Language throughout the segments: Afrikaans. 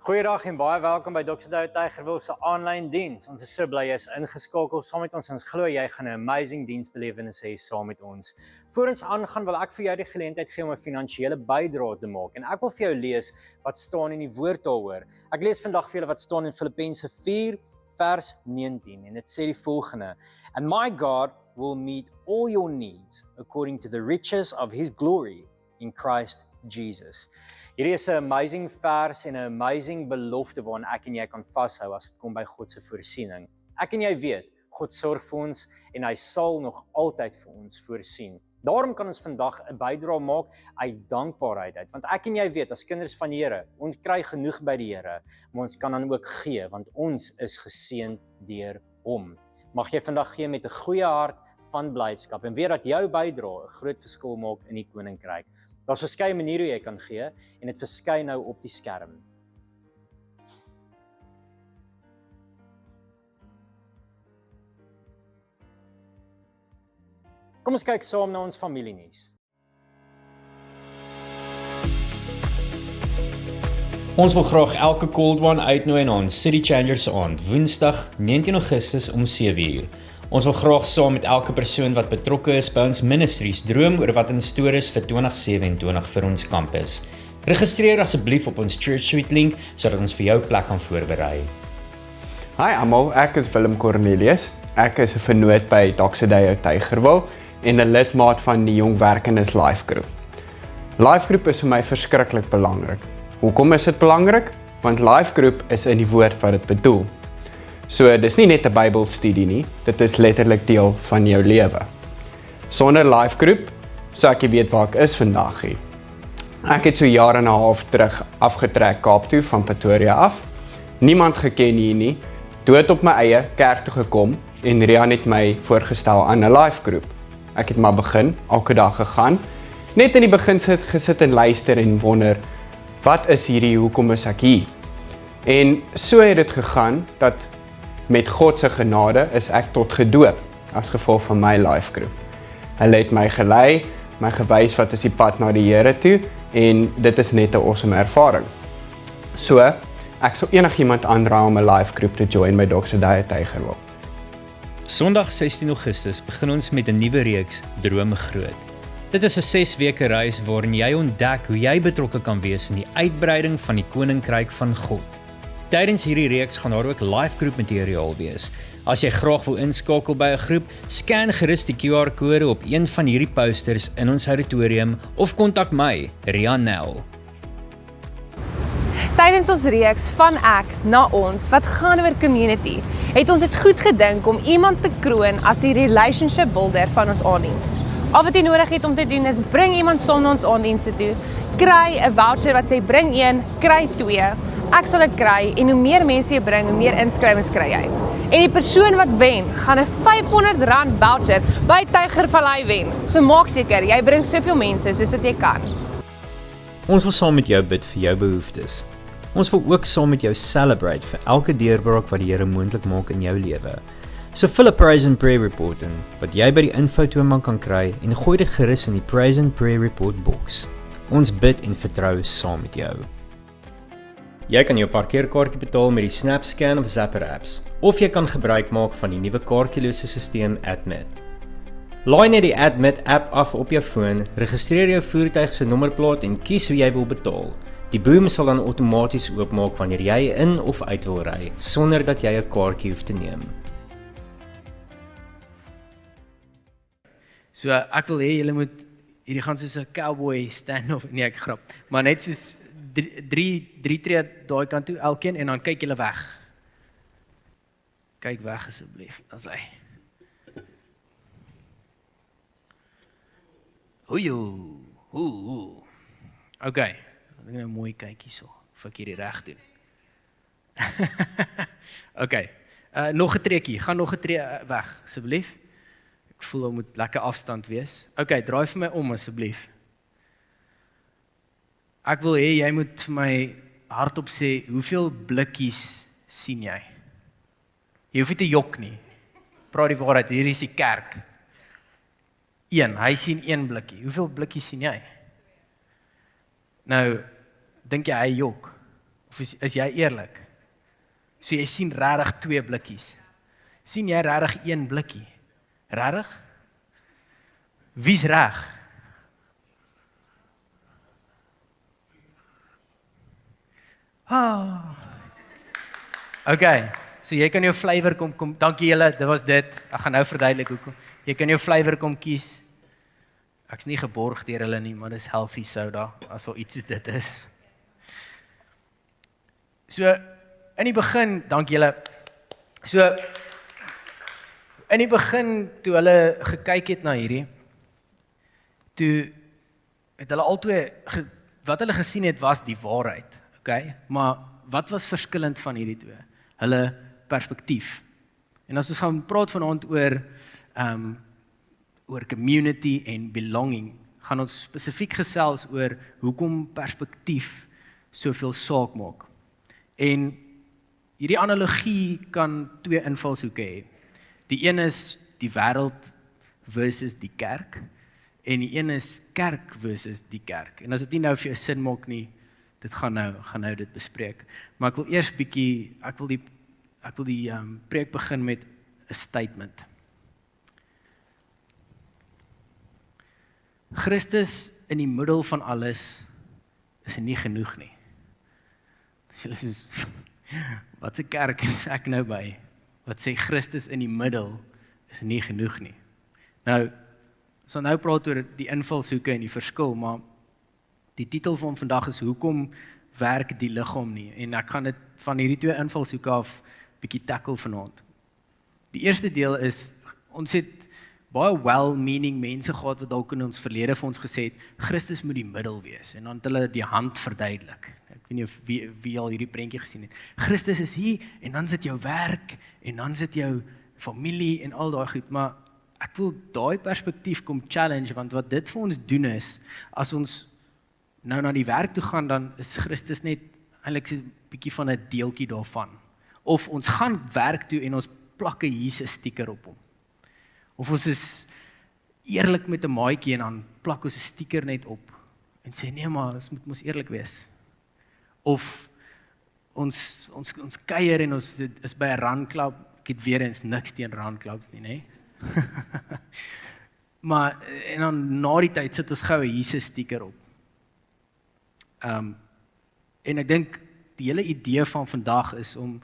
Goeiedag en baie welkom by Dr. Douwe Tygerwil se aanlyn diens. Ons is so bly jy is ingeskakel saam met ons. Ons glo jy gaan 'n amazing diensbelewenis hê saam met ons. Voor ons aangaan wil ek vir jou die geleentheid gee om 'n finansiële bydrae te maak. En ek wil vir jou lees wat staan in die woord daaroor. Ek lees vandag vir julle wat staan in Filippense 4 vers 19 en dit sê die volgende: And my God will meet all your needs according to the riches of his glory in Christ Jesus. Hierdie is 'n amazing vers en 'n amazing belofte waaraan ek en jy kan vashou as dit kom by God se voorsiening. Ek en jy weet, God sorg vir ons en hy sal nog altyd vir ons voorsien. Daarom kan ons vandag 'n bydrae maak uit dankbaarheid uit, want ek en jy weet as kinders van die Here, ons kry genoeg by die Here, maar ons kan dan ook gee, want ons is geseënd deur hom. Mag jy vandag gee met 'n goeie hart van blydskap en weet dat jou bydrae 'n groot verskil maak in die koninkryk. Daar's verskeie maniere hoe jy kan gee en dit verskyn nou op die skerm. Kom ons kyk saam na ons familienuus. Ons wil graag elke cold one uitnooi na ons City Changers aand, Woensdag 19 Augustus om 7:00. Ons wil graag saam met elke persoon wat betrokke is by ons ministries droom oor wat in store is vir 2027 vir ons kampus. Registreer asseblief op ons Church Suite link sodat ons vir jou plek kan voorberei. Hi almal, ek is Willem Cornelius. Ek is 'n vernoot by Dr. Douwe Tygerwil en 'n lidmaat van die Jong Werkendes Life Group. Life Group is vir my verskriklik belangrik. Hoekom is dit belangrik? Want Life Group is in die woord wat dit bedoel. So, dis nie net 'n Bybelstudie nie, dit is letterlik deel van jou lewe. Sonder Life Group sou ek nie weet waar ek is vandag nie. Ek het so jare en 'n half terug afgetrek Kaap toe van Pretoria af. Niemand geken hier nie, dood op my eie kerk toe gekom en Rian het my voorgestel aan 'n Life Group. Ek het maar begin, elke dag gegaan, net in die begin gesit en luister en wonder, wat is hierdie, hoekom is ek hier? En so het dit gegaan, dat met God se genade is ek tot gedoop, as gevolg van my Life Group. Hulle het my gelei, my gewys wat is die pad na die Here toe, en dit is net 'n awesome ervaring. So, ek sal enigiemand aanraai om 'n Life Group te join by Dr. Douwe Tygerwil. Sondag 16 Augustus begin ons met 'n nuwe reeks Drome Groot. Dit is 'n 6 weke reis waarin jy ontdek hoe jy betrokke kan wees in die uitbreiding van die koninkryk van God. Tydens hierdie reeks gaan daar ook live groep materiaal wees. As jy graag wil inskakel by 'n groep, scan gerus die QR-kode op een van hierdie posters in ons auditorium of kontak my, Rian Nel. Tydens ons reeks van ek na ons wat gaan oor community, het ons dit goed gedink om iemand te kroon as die relationship builder van ons aandiens. Al wat jy nodig het om te doen is bring iemand saam na ons aandienste toe, kry 'n voucher wat sê bring 1, kry 2. Ek sal dit kry en hoe meer mense jy bring, hoe meer inskrywings kry jy. En die persoon wat wen, gaan 'n R500 voucher by Tygervallei wen. So maak seker, jy bring soveel mense soos dit jy kan. Ons wil saam met jou bid vir jou behoeftes. Ons wil ook saam met jou celebrate vir elke deurbraak wat die Here moontlik maak in jou lewe. So vul 'n praise and prayer report in, wat jy by die infotoonbank kan kry en gooi dit gerus in die praise and prayer report box. Ons bid en vertrou saam met jou. Jy kan jou parkeerkaartjie betaal met die SnapScan of Zapper apps, of jy kan gebruik maak van die nuwe kaartjielose stelsel Admit. Laai net die Admit app af op jou foon, registreer jou voertuig se nommerplaat en kies hoe jy wil betaal. Die boom sal dan outomaties oopmaak wanneer jy in of uit wil ry, sonder dat jy 'n kaartjie hoef te neem. So ek wil hê julle moet hierdie gaan soos 'n cowboy stand-off, nee ek grap, maar net soos drie tree daai kant toe elkeen en dan kyk julle weg. Kyk weg asseblief, dan sê. Oei. Okay, ek nou mooi kyk hierso, of ek hierdie reg doen. Okay, nog 'n treetjie, gaan nog 'n tree weg asseblief. Ek voel daar moet lekker afstand wees. Okay, draai vir my om asseblief. Ek wil hê jy moet vir my hardop sê, hoeveel blikkies sien jy? Jy hoef nie te jok nie. Praat die waarheid, hier is die kerk. 1, hy sien 1 blikkie. Hoeveel blikkies sien jy? Nou, dink jy hy jok? Of Of is jy eerlik? So jy sien regtig 2 blikkies. Sien jy regtig 1 blikkie? Regtig? Wie's reg? Okay, so jy kan jou flavour kom, dankie julle, dit was dit. Ek gaan nou verduidelik hoekom. Jy kan jou flavour kom kies. Ek's nie geborg deur hulle nie, maar dis healthy soda, as al iets soos dit is. So, in die begin, dankie julle. So, in die begin, toe hulle gekyk het na hierdie, toe het hulle albei, wat hulle gesien het was die waarheid, okay? Maar wat was verskillend van hierdie twee? Hulle perspektief. En as ons gaan praat vanaand oor community en belonging, gaan ons spesifiek gesels oor hoekom perspektief soveel saak maak. En hierdie analogie kan 2 invalshoeke hê. Die een is die wêreld versus die kerk, en die een is kerk versus die kerk. En as dit nie nou vir jou sin maak nie, dit gaan nou dit bespreek. Maar ek wil eers bietjie, ek wil die preek begin met 'n statement. Christus in die middel van alles is nie genoeg nie. Julle sê, wat se kerk is ek nou by? Wat sê Christus in die middel is nie genoeg nie. Nou, ons gaan nou praat oor die invalshoeke en die verskil, maar die titel van vandag is hoekom werk die liggaam nie? En ek gaan dit van hierdie 2 invalshoeke af bietjie tackle vanaand. Die eerste deel is, ons het baie well-meaning mense gehad wat dalk in ons verlede vir ons gesê het, Christus moet die middel wees, en dan het hulle die hand verduidelik. Ek weet nie of wie al hierdie prentjie gesien het. Christus is hier, en dan sit jou werk, en dan sit jou familie, en al daai goed, maar ek wil daai perspektief kom challenge, want wat dit vir ons doen is, as ons nou na die werk toe gaan, dan is Christus net eintlik so 'n bietjie van 'n deeltjie daarvan. Of ons gaan werk toe en ons plak 'n Jesus sticker op hom. Of ons is eerlik met 'n maatjie en dan plak ons 'n sticker net op en sê nee, maar ons moet mos eerlik wees. Of ons kuier en ons is by 'n randklub. Ek het weer eens niks teen randklubs nie, nê? Maar en dan na die tyd sit ons gou 'n Jesus sticker op. En ek dink die hele idee van vandag is om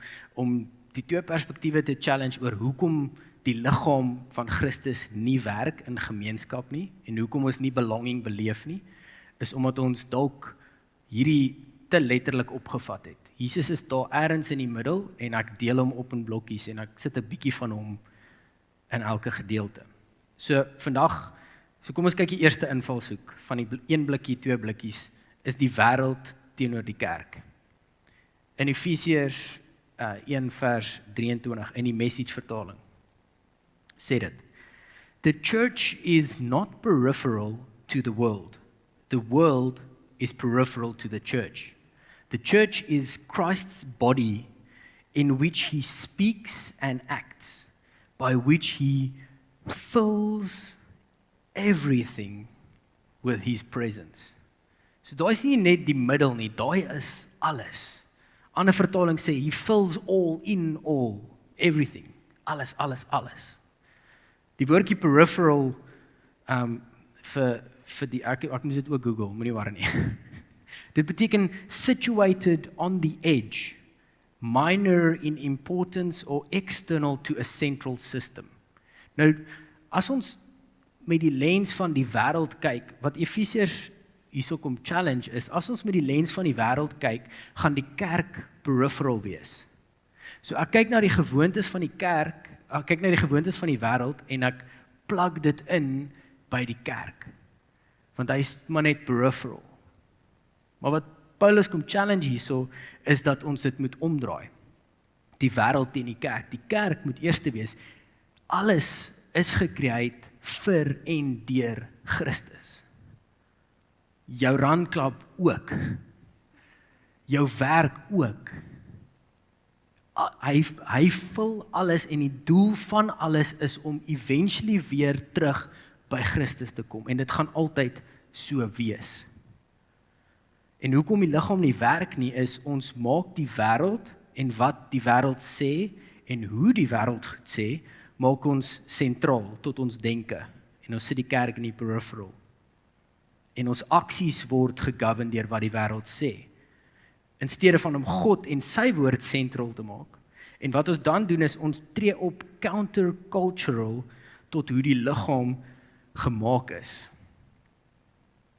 die 2 perspektiewe te challenge oor hoekom die liggaam van Christus nie werk in gemeenskap nie, en hoekom ons nie belonging beleef nie, is omdat ons dalk hierdie te letterlik opgevat het. Jesus is daar ergens in die middel, en ek deel hom op in blokkies, en ek sit 'n bietjie van hom in elke gedeelte. So vandag, kom ons kyk die eerste invalshoek, van die 1 blikkie, 2 blikkies, is die wêreld teenoor die kerk. In Efesiërs 1 vers 23, in die Message vertaling, sê dit, the church is not peripheral to the world. The world is peripheral to the church. The church is Christ's body in which he speaks and acts, by which he fills everything with his presence. So daai is nie net die middel nie, daai is alles. Ander vertaling sê, he fills all in all, everything, alles. Die woordjie peripheral, vir die, ek moes dit ook Google, moenie worry nie. Dit beteken situated on the edge, minor in importance or external to a central system. Nou, as ons met die lens van die wêreld kyk, wat Efesiërs hierso kom challenge is, as ons met die lens van die wêreld kyk, gaan die kerk peripheral wees. So ek kyk na die gewoontes van die kerk, ek kyk na die gewoontes van die wêreld, en ek plug dit in by die kerk. Want hy is maar net peripheral. Maar wat Paulus kom challenge hierso, is dat ons dit moet omdraai. Die wêreld teen die kerk. Die kerk moet eerste wees, alles is gecreate vir en deur Christus. Jou randklub ook. Jou werk ook. Hy vul alles, en die doel van alles is om eventually weer terug by Christus te kom, en dit gaan altyd so wees. En hoekom die liggaam nie werk nie, is ons maak die wêreld en wat die wêreld sê en hoe die wêreld goed sê, maak ons sentraal tot ons denke. En ons sit die kerk in die peripheral. En ons aksies word gegovern deur wat die wêreld sê. In steede van om God en sy woord sentraal te maak. En wat ons dan doen is, ons tree op countercultural tot hoe die liggaam gemaak is.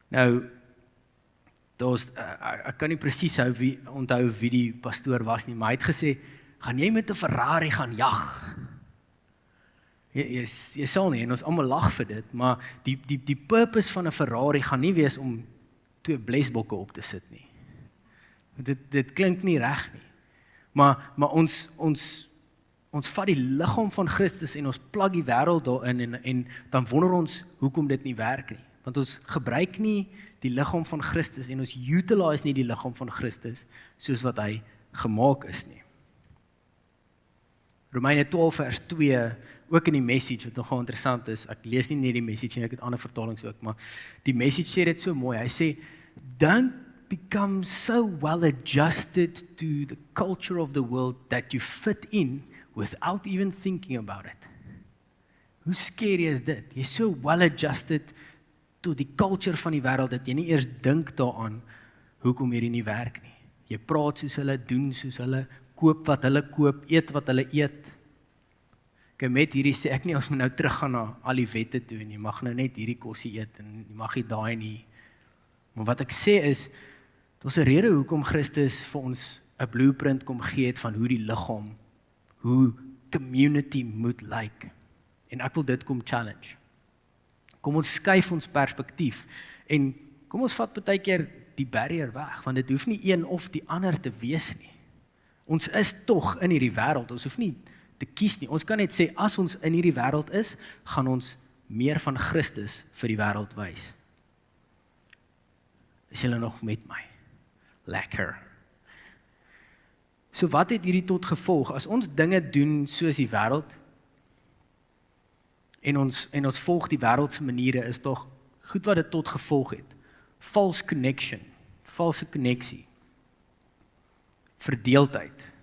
Nou, ek kan nie presies onthou wie die pastoor was nie, maar hy het gesê, gaan jy met 'n Ferrari gaan jag? Jy sal nie, en ons almal lag vir dit, maar die purpose van 'n Ferrari gaan nie wees om 2 blesbokke op te sit nie. Dit klink nie reg nie. Maar ons vat die liggaam van Christus en ons plug die wêreld daarin en dan wonder ons hoekom dit nie werk nie. Want ons gebruik nie die liggaam van Christus en ons utilize nie die liggaam van Christus soos wat hy gemaak is nie. Romeine 12 vers 2, ook in die message, wat nogal interessant is, ek lees nie net die message nie, ek het ander vertalings ook, maar die message sê dit so mooi, hy sê, don't become so well adjusted to the culture of the world that you fit in without even thinking about it. Hoe scary is dit? Jy is so well adjusted to die culture van die wêreld, dat jy nie eers dink daaraan, hoekom hierdie nie werk nie. Jy praat soos hulle, doen soos hulle, koop wat hulle koop, eet wat hulle eet. Ek met hierdie sê ek nie, ons moet nou teruggaan na al die wette toe, en jy mag nou net hierdie kosie eet, en jy mag nie daai nie. Maar wat ek sê is, daar's 'n rede hoekom Christus vir ons 'n blueprint kom gee het van hoe die liggaam, hoe community moet lyk. En ek wil dit kom challenge. Kom ons skuif ons perspektief, en kom ons vat baie keer die barrier weg, want dit hoef nie een of die ander te wees nie. Ons is tog in hierdie wêreld, ons hoef nie te kies nie. Ons kan net sê, as ons in hierdie wêreld is, gaan ons meer van Christus vir die wêreld wys. Is julle nog met my? Lekker. So wat het hierdie tot gevolg? As ons dinge doen soos die wêreld, en ons volg die wêreldse maniere, is tog goed wat dit tot gevolg het. False connection, valse konneksie, verdeeldheid,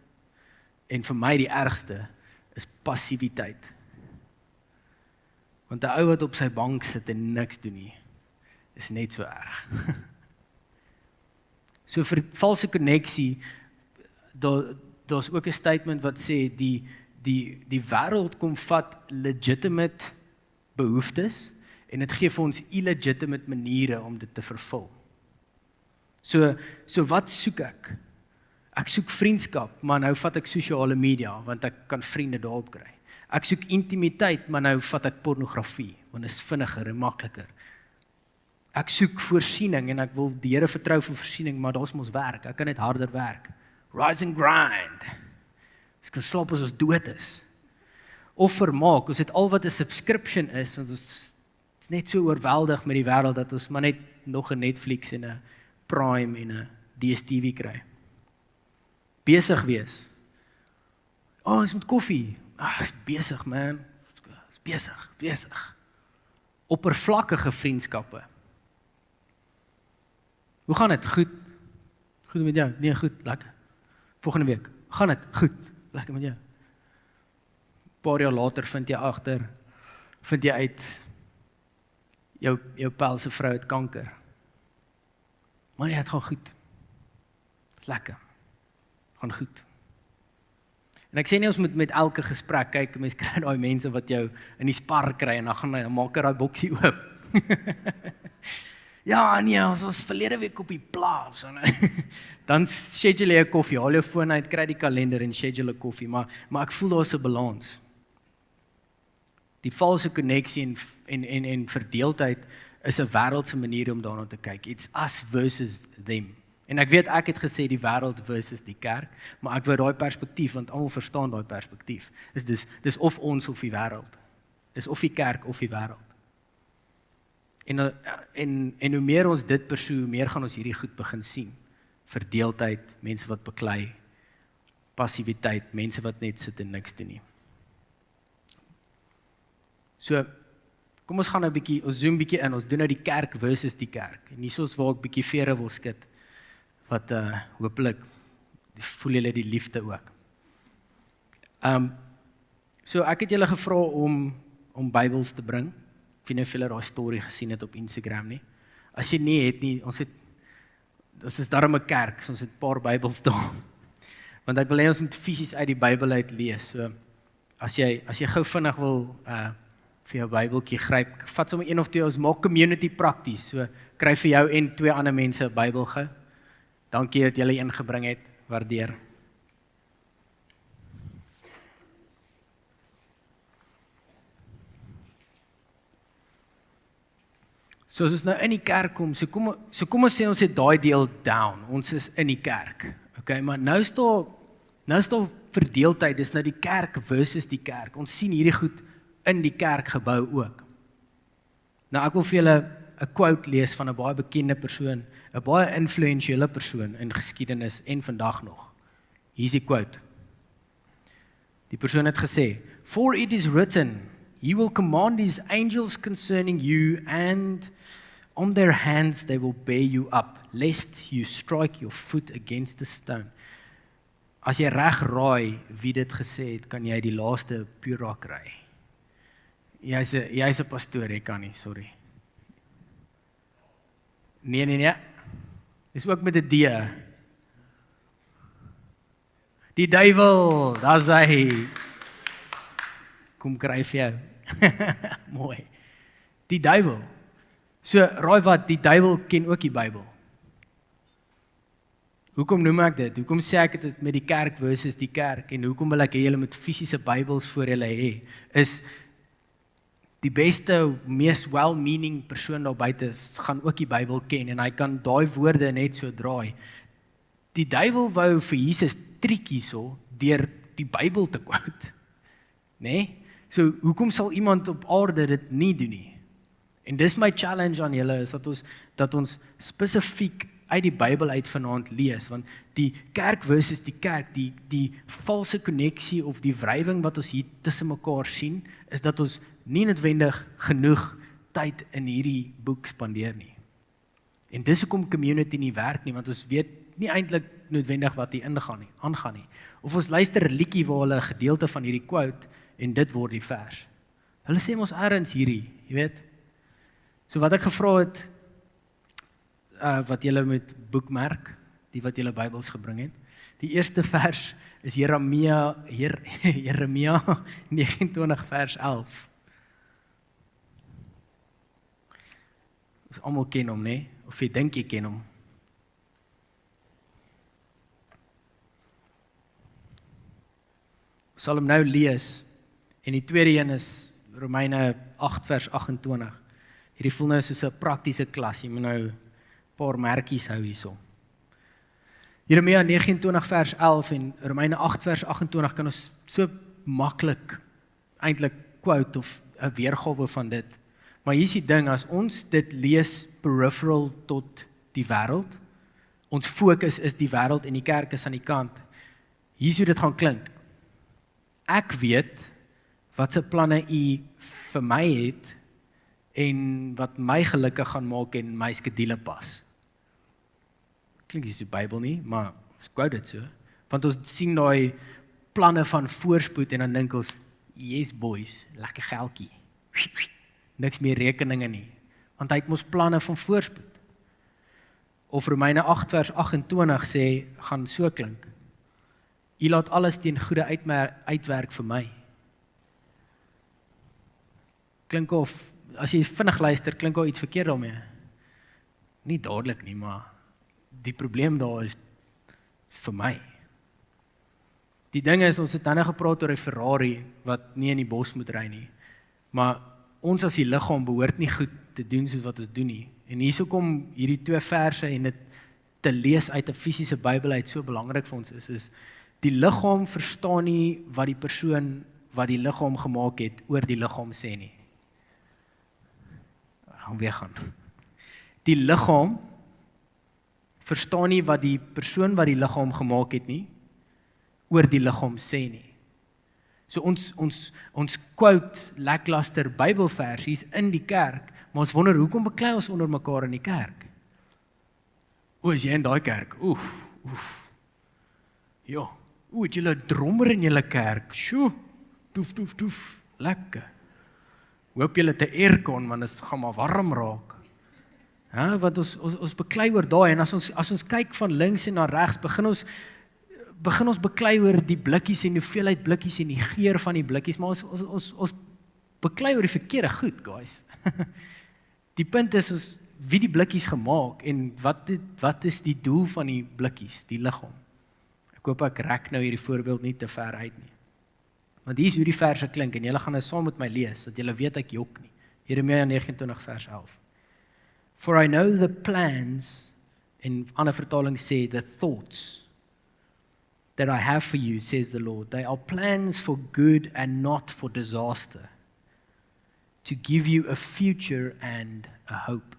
en vir my die ergste is passiwiteit. Want 'n ou wat op sy bank sit en niks doen nie, is net so erg. So vir valse konneksie, daar's ook 'n statement wat sê die wêreld kom vat legitimate behoeftes en dit gee vir ons illegitimate maniere om dit te vervul. So wat soek ek? Ek soek vriendskap, maar nou vat ek sosiale media, want ek kan vriende daarop kry. Ek soek intimiteit, maar nou vat ek pornografie, want dit is vinniger en makliker. Ek soek voorsiening, en ek wil die Here vertrou vir voorsiening, maar daar's mos werk, ek kan net harder werk. Rise and grind. Ons kan slaap as ons dood is. Of vermaak, ons het al wat 'n subscription is, want ons is net so oorweldig met die wêreld, dat ons maar net nog 'n Netflix en 'n Prime en 'n DStv kry. Besig wees. Ons moet koffie. Is besig man. Is besig. Oppervlakkige vriendskappe. Hoe gaan dit? Goed. Goed met jou? Nee, goed, lekker. Volgende week. Gaan dit? Goed. Lekker met jou. 'n Paar jaar later vind jy uit jou pel se vrou het kanker. Maar nee, het gaan goed. Dit lekker. Gaan goed. En ek sê nie ons moet met elke gesprek kyk, mense kry daai mense wat jou in die spar kry en dan gaan hy maak daai boksie oop. Ja, nee, ons was verlede week op die plaas. Dan schedule jy 'n koffie, haal jou foon uit, kry die kalender en schedule 'n koffie, maar ek voel daar's 'n balans. Die valse konneksie en verdeeldheid is 'n wêreldse manier om daarna te kyk. It's us versus them. En ek weet ek het gesê die wêreld versus die kerk, maar ek wou daai perspektief, want almal verstaan daai perspektief. Dis of ons of die wêreld. Dis of die kerk of die wêreld. En hoe meer ons dit pursue, hoe meer gaan ons hierdie goed begin sien. Verdeeldheid, mense wat beklei, passiwiteit, mense wat net sit en niks doen nie. So, kom ons gaan nou bietjie, ons zoom bietjie in, ons doen nou die kerk versus die kerk. En hiersoos waar ek bietjie vere wil skit. wat hopelik voel julle die liefde ook. So ek het julle gevra om Bybels te bring. Ek weet nie of julle daai storie gesien het op Instagram nie. As jy nie het nie, ons is darem 'n kerk, so ons het 'n paar Bybels daar. Want ek wil hê ons moet fisies uit die Bybel uit lees. So as jy gou vinnig wil vir jou Bybeltjie gryp, vat sommer een of twee, ons maak community prakties. So kry vir jou en twee ander mense 'n Bybel gou. Dankie dat julle een gebring het. Waardeer. So as ons nou in die kerk kom, so kom ons sê ons het daai deel down. Ons is in die kerk. Okay, maar nou is daar verdeeldheid, dis nou die kerk versus die kerk. Ons sien hierdie goed in die kerkgebou ook. Nou ek wil vir julle 'n quote lees van 'n baie bekende persoon, 'n baie influentiële persoon in geskiedenis en vandag nog. Hier is die quote. Die persoon het gesê, "For it is written, He will command His angels concerning you, and on their hands they will bear you up, lest you strike your foot against the stone." As jy reg raai wie dit gesê het, kan jy die laaste pura kry. Jy's 'n pastoor, jy kan nie, sorry. Nee. Dis ook met 'n D. Die duiwel, daar's hy. Kom kry vir jou. Mooi. Die duiwel. So, raai wat, die duiwel ken ook die Bybel. Hoekom noem ek dit? Hoekom sê ek dit met die kerk versus die kerk? En hoekom wil ek hê julle moet fisiese Bybels voor julle hê? Is die beste, mees well-meaning persoon daar buite gaan ook die Bybel ken en hy kan daai woorde net so draai. Die duiwel wou vir Jesus triek hierso deur die Bybel te quote. Nee? So hoekom sal iemand op aarde dit nie doen nie? En dis my challenge aan julle is dat ons spesifiek uit die Bybel uit vanaand lees, want die kerk versus die kerk, die valse konneksie of die wrywing wat ons hier tussen mekaar sien, is dat ons nie noodwendig genoeg tyd in hierdie boek spandeer nie. En dis hoekom community nie werk nie, want ons weet nie eintlik noodwendig wat hier aangaan nie. Of ons luister 'n liedjie waar hulle 'n gedeelte van hierdie quote en dit word die vers. Hulle sê ons ergens hierdie, jy weet. So wat ek gevra het, wat julle moet boekmerk, die wat julle Bybels gebring het. Die eerste vers is Jeremia 29 vers 11. Ons almal ken hom, nee? Of jy dink jy ken hom? Ons sal hom nou lees. En die tweede een is Romeine 8 vers 28. Hierdie voel nou soos 'n praktiese klas. Jy moet nou 'n paar merkies hou hierso. Jeremia 29 vers 11 en Romeine 8 vers 28 kan ons so maklik eintlik quote of 'n weergawe van dit. Maar hier is die ding, as ons dit lees peripheral tot die wêreld, ons fokus is die wêreld en die kerk is aan die kant. Hier is hoe dit gaan klink. Ek weet wat se planne U vir my het en wat my gelukkig gaan maak en my skedule pas. Klink nie so Bybel nie, maar ons quote dit so. Want ons sien daai planne van voorspoed en dan dink ons, yes boys, lekker geldjie. Niks meer rekeninge nie, want hy het mos planne van voorspoed. Of Romeine 8 vers 28 sê, gaan so klink. U laat alles teen goeie uitwerk vir my. Klink of, as jy vinnig luister, klink al iets verkeerd daarmee. Nie dadelik nie, maar die probleem daar is vir my. Die ding is, ons het nou gepraat oor 'n Ferrari wat nie in die bos moet ry nie. Maar ons as die liggaam behoort nie goed te doen soos wat ons doen nie. En hierso kom hierdie twee verse en dit te lees uit 'n fisiese Bybel uit so belangrik vir ons is die liggaam verstaan nie wat die persoon wat die liggaam gemaak het oor die liggaam sê nie. Gaan weer gaan. Die liggaam verstaan nie wat die persoon wat die liggaam gemaak het nie oor die liggaam sê nie. So ons quote lackluster Bybelversies in die kerk, maar ons wonder hoekom beklei ons onder mekaar in die kerk? Is jy in daai kerk? Oef. Ja, het julle 'n drummer in julle kerk? Sjoe, toef, lekker. Hoop julle het 'n aircon, want dit gaan maar warm raak. Ja, want ons beklei oor daai, en as ons kyk van links en na regs, begin ons beklei oor die blikkies en hoeveelheid blikkies en die geur van die blikkies, maar ons beklei oor die verkeerde goed, guys. Die punt is wie die blikkies gemaak en wat is die doel van die blikkies, die liggaam. Ek hoop ek rek nou hierdie voorbeeld nie te ver uit nie. Want hier is hoe die verse klink en julle gaan nou saam met my lees, dat julle weet ek jok nie. Jeremia 29 vers 11. For I know the plans, en ander vertaling sê, the thoughts that I have for you, says the Lord. They are plans for good and not for disaster, to give you a future and a hope.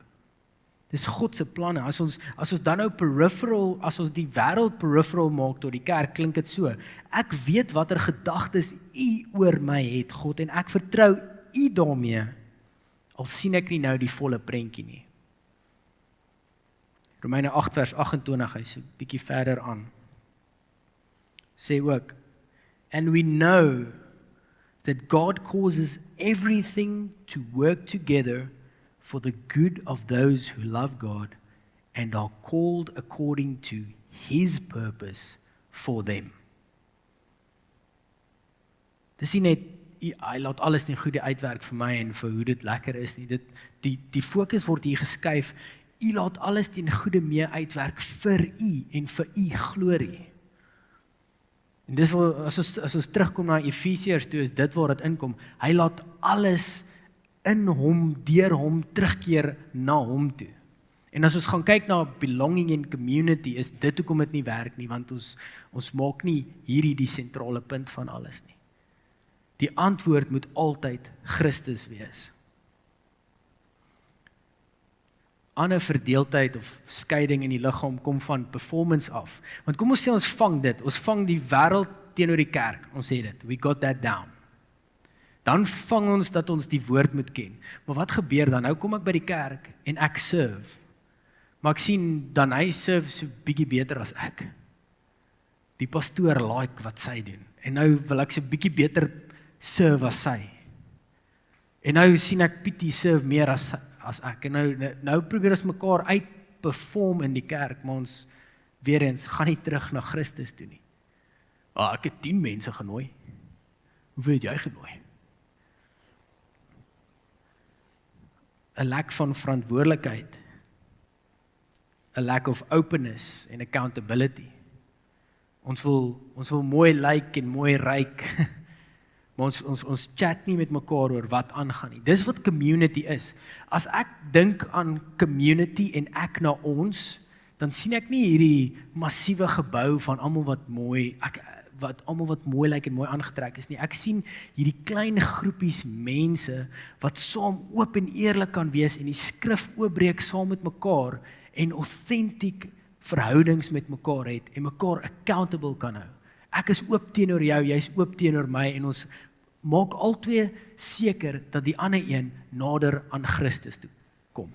Dis God se planne. As ons dan nou peripheral, as ons die wêreld peripheral maak tot die kerk, klink dit so. Ek weet watter gedagtes U oor my het, God, en ek vertrou U daarmee, al sien ek nie nou die volle prentjie nie. Romeine 8 vers 28, hy so 'n bietjie verder aan. Sê ook, and we know that God causes everything to work together for the good of those who love God and are called according to His purpose for them. Dis nie net, hy laat alles nie goed uitwerk vir my en vir hoe dit lekker is nie. Die fokus word hier geskuif, U laat alles ten goeie mee uitwerk vir U en vir U glorie. En dis waar, as ons terugkom na Efesiërs toe, is dit waar dit inkom. Hy laat alles in hom, deur hom, terugkeer na hom toe. En as ons gaan kyk na belonging en community, is dit hoekom dit nie werk nie, want ons maak nie hierdie die sentrale punt van alles nie. Die antwoord moet altyd Christus wees. Ander verdeeldheid of skeiding in die liggaam kom van performance af. Want kom ons sê ons vang dit, ons vang die wêreld teenoor die kerk, ons sê dit, we got that down. Dan vang ons dat ons die woord moet ken. Maar wat gebeur dan? Nou kom ek by die kerk en ek serve. Maar ek sien dan hy serve so bietjie beter as ek. Die pastoor like wat sy doen. En nou wil ek so bietjie beter serve as sy. En nou sien ek Pietie serve meer as ek. En nou probeer ons mekaar uitperform in die kerk, maar ons weer eens gaan nie terug na Christus toe nie. Ek het 10 mense genooi. Hoeveel het jy genooi? 'n lack van verantwoordelikheid, 'n lack of openness en accountability. Ons wil mooi lyk en mooi ryk, maar ons chat nie met mekaar oor wat aangaan nie. Dis wat community is. As ek dink aan community en ek na ons, dan sien ek nie hierdie massiewe gebou van almal wat mooi lyk en mooi aangetrek is nie. Ek sien hierdie klein groepies mense wat saam oop en eerlik kan wees en die skrif oopbreek saam met mekaar en autentiek verhoudings met mekaar het en mekaar accountable kan hou. Ek is oop teenoor jou, jy is oop teenoor my en ons maak albei seker dat die ander een nader aan Christus toe kom.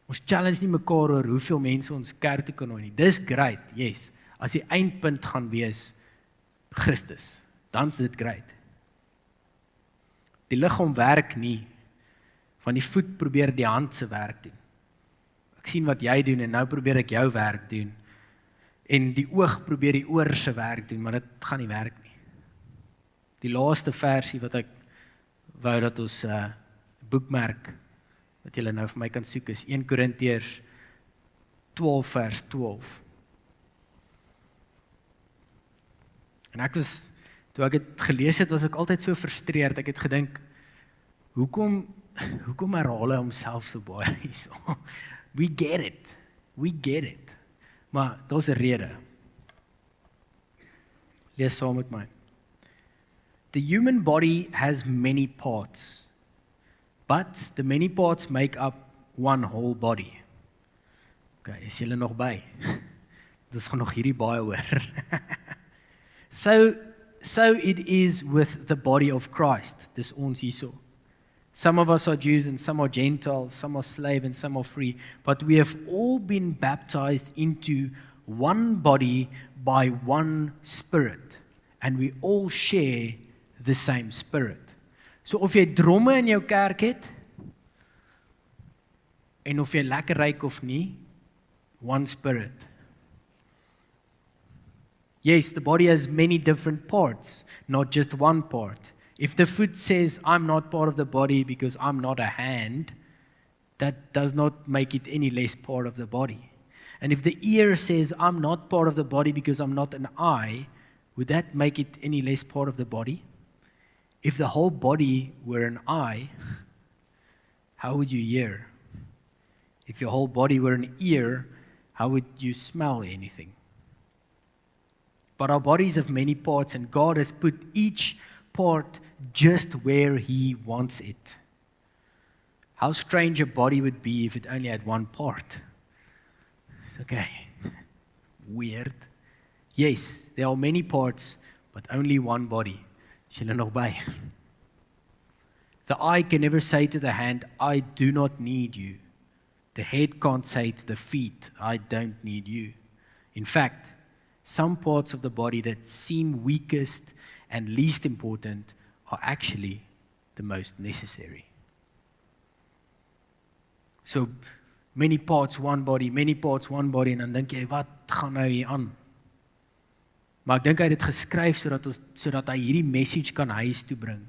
Ons challenge nie mekaar oor hoeveel mense ons kerk toe kan nooi nie. Dis great, yes. As die eindpunt gaan wees Christus, dan is dit great. Die liggaam werk nie, van die voet probeer die hand se werk doen. Ek sien wat jy doen en nou probeer ek jou werk doen. En die oog probeer die oor se werk doen, maar dit gaan nie werk nie. Die laaste versie wat ek wou dat ons boekmerk, wat julle nou vir my kan soek, is 1 Korintiërs 12 vers 12. En toe ek het gelees het, was ek altyd so frustreerd. Ek het gedink, hoekom herhaal hy homself so baie hierso? We get it. Maar daar's 'n rede. Lees saam met my. The human body has many parts, but the many parts make up one whole body. Okay, is julle nog by? Dis gaan nog hierdie baie hoor. So it is with the body of Christ. Dis ons hierso. Some of us are Jews and some are Gentiles, some are slave and some are free, but we have all been baptized into one body by one Spirit, and we all share the same Spirit. So of jy dromme in jou kerk het, en of jy lekker ryk of nie, one Spirit. Yes, the body has many different parts, not just one part. If the foot says, I'm not part of the body because I'm not a hand, that does not make it any less part of the body. And if the ear says, I'm not part of the body because I'm not an eye, would that make it any less part of the body? If the whole body were an eye, how would you hear? If your whole body were an ear, how would you smell anything? But our bodies have many parts, and God has put each part just where He wants it. How strange a body would be if it only had one part. It's okay. Weird. Yes, there are many parts, but only one body. Is julle nog by? The eye can never say to the hand, I do not need you. The head can't say to the feet, I don't need you. In fact, some parts of the body that seem weakest and least important are actually the most necessary. So, many parts, one body, many parts, one body, en dan dink jy, wat gaan nou hier aan? Maar ek dink hy het dit geskryf sodat hy hierdie message kan huis toe bring.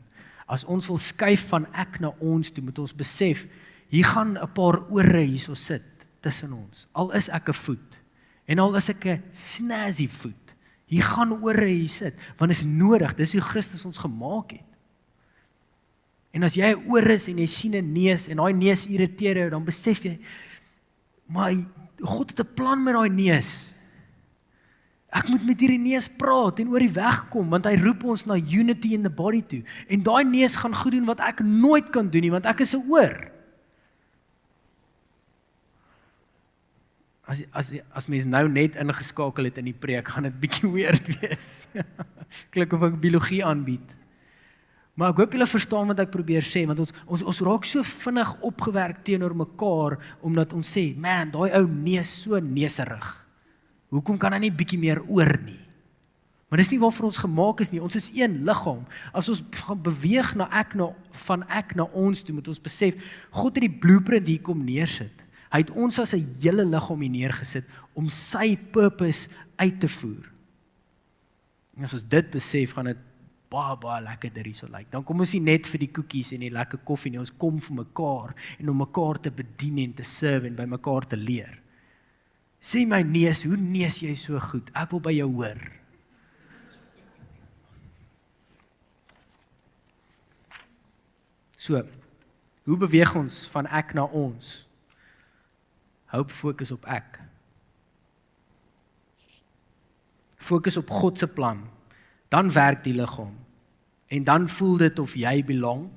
As ons wil skuif van ek na ons toe, moet ons besef, hier gaan 'n paar ore hierso sit tussen ons. Al is ek 'n voet, en al is ek 'n snazzy voet, hier gaan ore hier sit, want dit is nodig, dis hoe Christus ons gemaak het. En as jy 'n oor is en jy sien 'n neus, en daai neus irriteer jou, dan besef jy, maar God het 'n plan met daai neus. Ek moet met hierdie neus praat en oor die weg kom, want hy roep ons na unity in the body toe. En daai neus gaan goed doen wat ek nooit kan doen nie, want ek is 'n oor. As mens nou net ingeskakel het in die preek, gaan dit bietjie weird wees. Klink of ek biologie aanbied. Maar ek hoop julle verstaan wat ek probeer sê, want ons raak so vinnig opgewerk teenoor mekaar, omdat ons sê, man, daai ou neus so neuserig. Hoekom kan hy nie bietjie meer oor nie? Maar dis nie waarvoor ons gemaak is nie, ons is een liggaam. As ons gaan beweeg van ek na ons toe, moet ons besef, God het die blueprint hier kom neersit. Hy het ons as 'n hele liggaam hier neergesit, om sy purpose uit te voer. En as ons dit besef, gaan dit baie lekkerder hierso lyk. Dan kom ons nie net vir die koekies en die lekker koffie nie, ons kom vir mekaar, en om mekaar te bedien en te serve en by mekaar te leer. Sê my neus, hoe neus jy so goed? Ek wil by jou hoor. So, hoe beweeg ons van ek na ons? Hoop fokus op ek. Fokus op God se plan. Dan werk die liggaam. En dan voel dit of jy belong.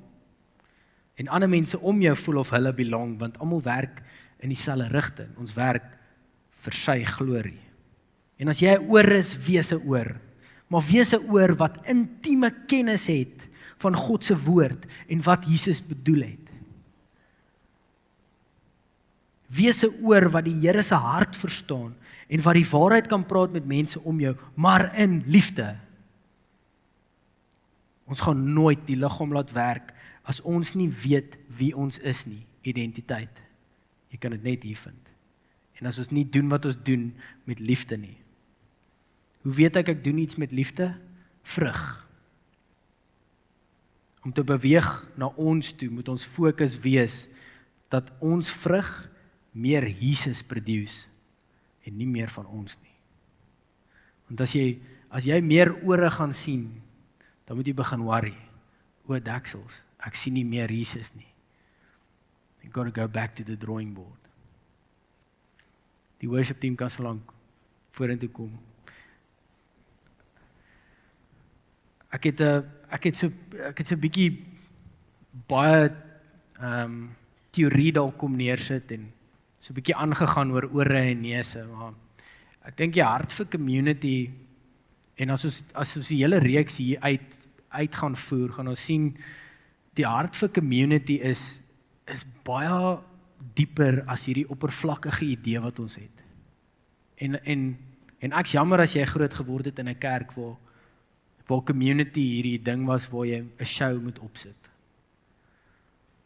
En ander mense om jou voel of hulle belong, want almal werk in dieselfde rigting. Ons werk vir sy glorie. En as jy 'n oor is, wees 'n oor. Maar wees 'n oor wat intieme kennis het van God se woord en wat Jesus bedoel het. Wees 'n oor wat die Here se hart verstaan en wat die waarheid kan praat met mense om jou, maar in liefde. Ons gaan nooit die liggaam laat werk as ons nie weet wie ons is nie, identiteit. Jy kan dit net hier vind. En as ons nie doen wat ons doen met liefde nie. Hoe weet ek doen iets met liefde? Vrug. Om te beweeg na ons toe, moet ons fokus wees dat ons vrug meer Jesus produce en nie meer van ons nie. Want as jy meer ore gaan sien, dan moet jy begin worry. O, deksels, ek sien nie meer Jesus nie. I gotta go back to the drawing board. Die worship team kan so lank vorentoe kom. Ek het so bietjie baie teorie dalk kom neersit en so bietjie aangegaan oor ore en neuse, maar ek dink die hart vir community en as ons die hele reeks hier uit gaan voer, gaan ons sien die hart vir community is baie dieper as hierdie oppervlakkige idee wat ons het. En ek's jammer as jy groot geword het in 'n kerk waar community hierdie ding was waar jy 'n show moet opsit.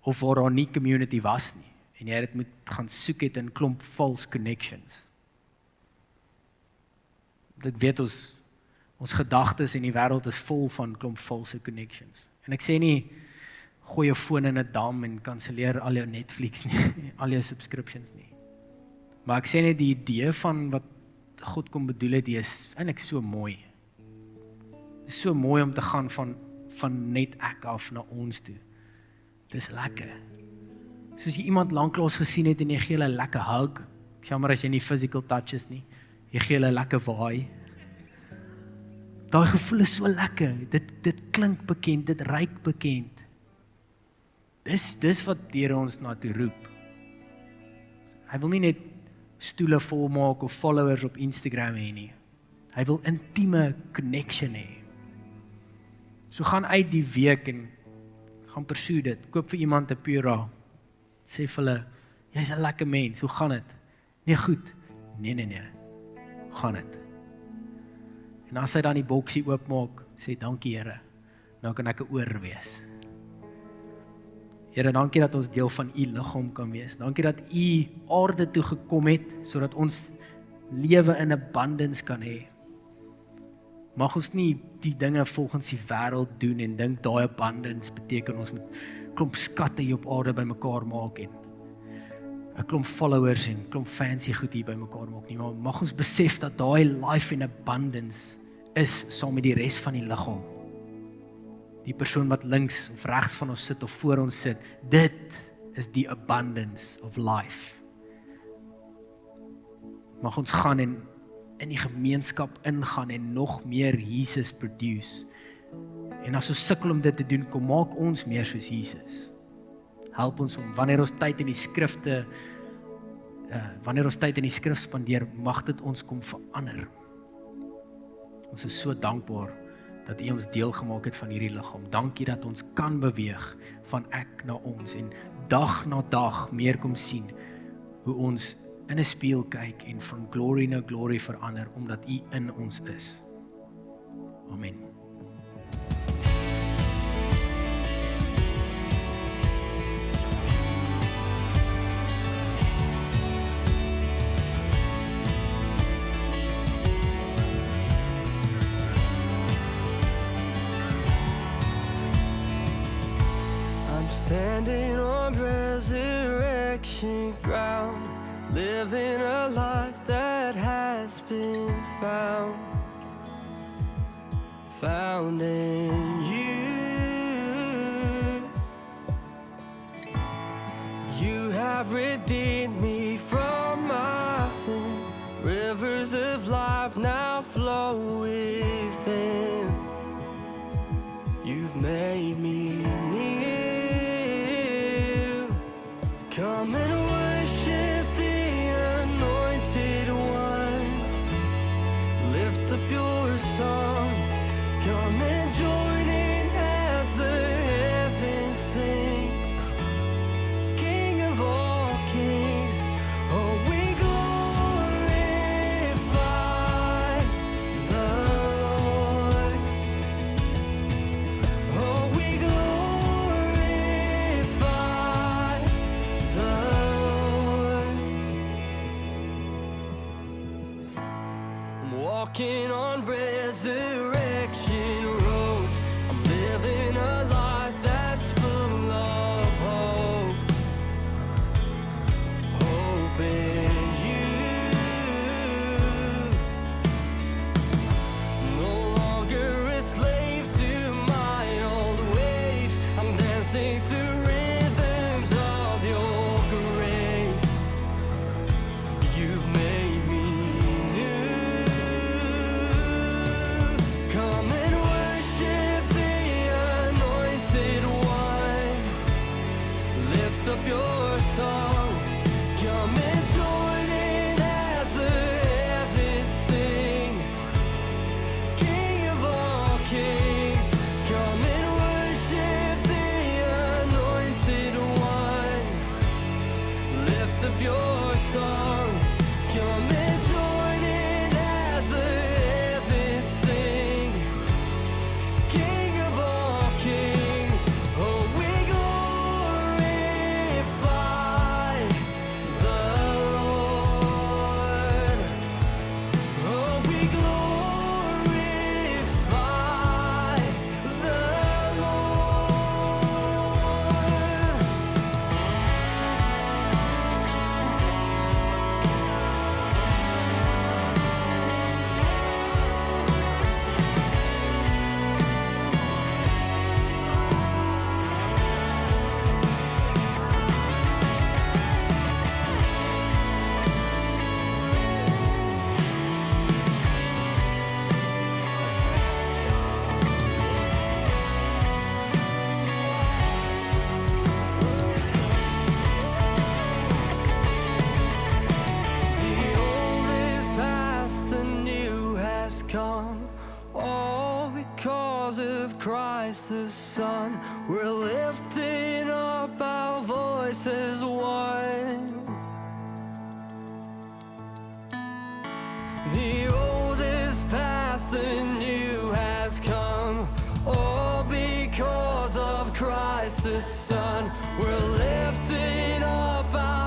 Of waar daar nie community was nie en jy dit moet gaan soek het in klomp false connections. Ek weet ons gedagtes en die wêreld is vol van klomp false connections. En ek sê nie gooi jou foon in 'n dam en kanselleer al jou Netflix nie, al jou subscriptions nie. Maar ek sê net die idee van wat God kom bedoel het, die is eintlik so mooi. Dit is so mooi om te gaan van net ek af na ons toe. Dis lekker. Soos jy iemand lanklaas gesien het en jy gee hulle 'n lekker hug. Jammer as jy nie physical touch is nie. Jy gee hulle 'n lekker waai. Daai gevoel is so lekker. Dit klink bekend, dit ruik bekend. Dis wat die Here ons na toe roep. Hy wil nie net stoele volmaak of followers op Instagram hê nie. Hy wil intieme connection hê. So gaan uit die week en gaan pursue dit. Koop vir iemand 'n Pura. Sê vir hulle, jy's 'n lekker mens, hoe gaan dit? Nee, goed. Nee. Hoe gaan dit? En as hy dan die boksie oopmaak, sê dankie Here. Nou kan ek 'n oor wees. Here, dankie dat ons deel van u liggaam kan wees. Dankie dat u aarde toe gekom het sodat ons lewe in abundance kan hê. Mag ons nie die dinge volgens die wêreld doen en dink daai abundance beteken ons moet klomp skatte hier op aarde bymekaar maak en 'n klomp followers en klomp fancy goed hier bymekaar maak nie. Maar mag ons besef dat daai life in abundance is saam met die res van die liggaam. Die persoon wat links of regs van ons sit of voor ons sit, dit is die abundance of life. Mag ons gaan en in die gemeenskap ingaan en nog meer Jesus produce. En as ons sukkel om dit te doen, kom maak ons meer soos Jesus. Help ons om wanneer ons tyd in die skrif spandeer, mag dit ons kom verander. Ons is so dankbaar dat U ons deel gemaak het van hierdie liggaam. Dankie dat ons kan beweeg van ek na ons en dag na dag meer kom sien hoe ons in 'n spieël kyk en van glory na glory verander omdat U in ons is. Amen. Standing on resurrection ground, living a life that has been found in you. You have redeemed me from my sin. Rivers of life now flow within. You've made me near. Come and worship the anointed one. Lift up your song. Come and join in as the heavens sing. King of all kings, oh we glorify the Lord. Oh we glorify the Lord. I'm walking on resurrection roads. I'm living a life that's full of hope. Hope in you. No longer a slave to my old ways. I'm dancing to rhythms of your grace. You've made me new. Come and worship the anointed one. Lift up your song. Come and join in as the heavens sing. King of all kings, come and worship the Christ the Son. We're lifting up our voices one. The old is past, the new has come, all because of Christ the Son. We're lifting up our